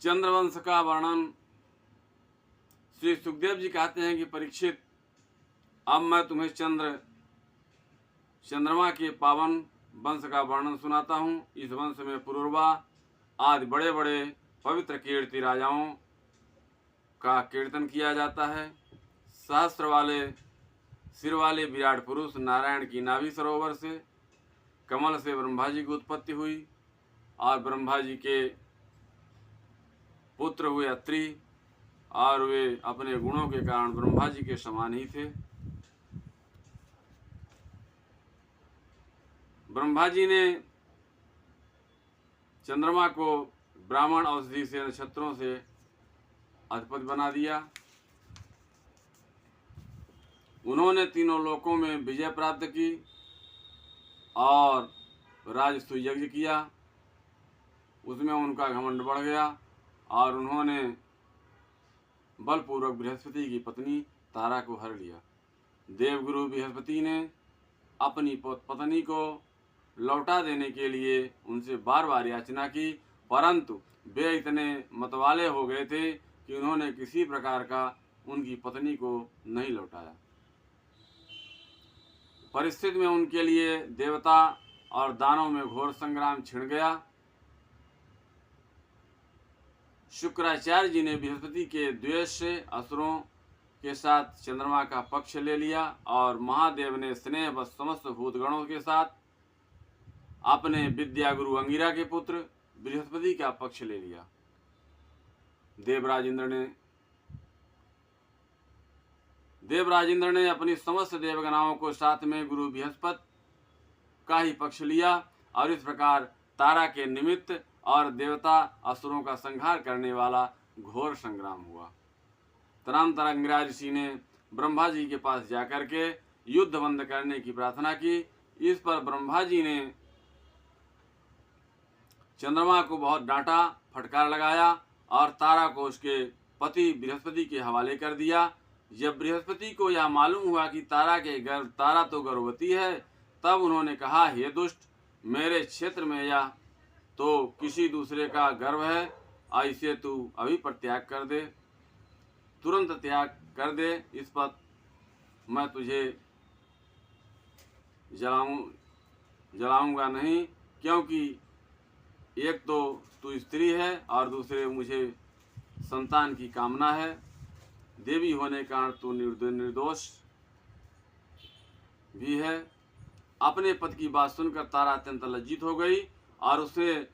चंद्रवंश का वर्णन श्री सुखदेव जी कहते हैं कि परीक्षित, अब मैं तुम्हें चंद्रमा के पावन वंश का वर्णन सुनाता हूँ। इस वंश में पुरुरवा आदि बड़े बड़े पवित्र कीर्ति राजाओं का कीर्तन किया जाता है। सहस्त्र वाले सिर वाले विराट पुरुष नारायण की नाभि सरोवर से कमल से ब्रह्मा जी की उत्पत्ति हुई और ब्रह्मा जी के पुत्र हुए अत्रि, और वे अपने गुणों के कारण ब्रह्मा जी के समान ही थे। ब्रह्मा जी ने चंद्रमा को ब्राह्मण औषधि से नक्षत्रों से अधिपति बना दिया। उन्होंने तीनों लोकों में विजय प्राप्त की और राजसूय यज्ञ किया। उसमें उनका घमंड बढ़ गया और उन्होंने बलपूर्वक बृहस्पति की पत्नी तारा को हर लिया। देवगुरु बृहस्पति ने अपनी पत्नी को लौटा देने के लिए उनसे बार बार याचना की, परंतु वे इतने मतवाले हो गए थे कि उन्होंने किसी प्रकार का उनकी पत्नी को नहीं लौटाया। परिस्थिति में उनके लिए देवता और दानव में घोर संग्राम छिड़ गया। शुक्राचार्य जी ने बृहस्पति के द्वेष से असुरों के साथ चंद्रमा का पक्ष ले लिया और महादेव ने स्नेह व समस्त भूतगणों के साथ अपने विद्या गुरु अंगिरा के पुत्र बृहस्पति का पक्ष ले लिया। देवराज इंद्र ने अपनी समस्त देवगणाओं को साथ में गुरु बृहस्पति का ही पक्ष लिया और इस प्रकार तारा के निमित्त और देवता असुरों का संहार करने वाला घोर संग्राम हुआ। तदनंतर अंगिरा ऋषि ने ब्रह्मा जी के पास जाकर के युद्ध बंद करने की प्रार्थना की। इस पर ब्रह्मा जी ने चंद्रमा को बहुत डांटा, फटकार लगाया और तारा को उसके पति बृहस्पति के हवाले कर दिया। जब बृहस्पति को यह मालूम हुआ कि तारा तो गर्भवती है, तब उन्होंने कहा, हे दुष्ट, मेरे क्षेत्र में यह तो किसी दूसरे का गर्भ है, इसे तू अभी परित्याग कर दे, तुरंत त्याग कर दे। इस पर मैं तुझे जलाऊंगा नहीं, क्योंकि एक तो तू स्त्री है और दूसरे मुझे संतान की कामना है। देवी होने के कारण तू निर्दोष भी है। अपने पति की बात सुनकर तारा अत्यंत लज्जित हो गई और उसे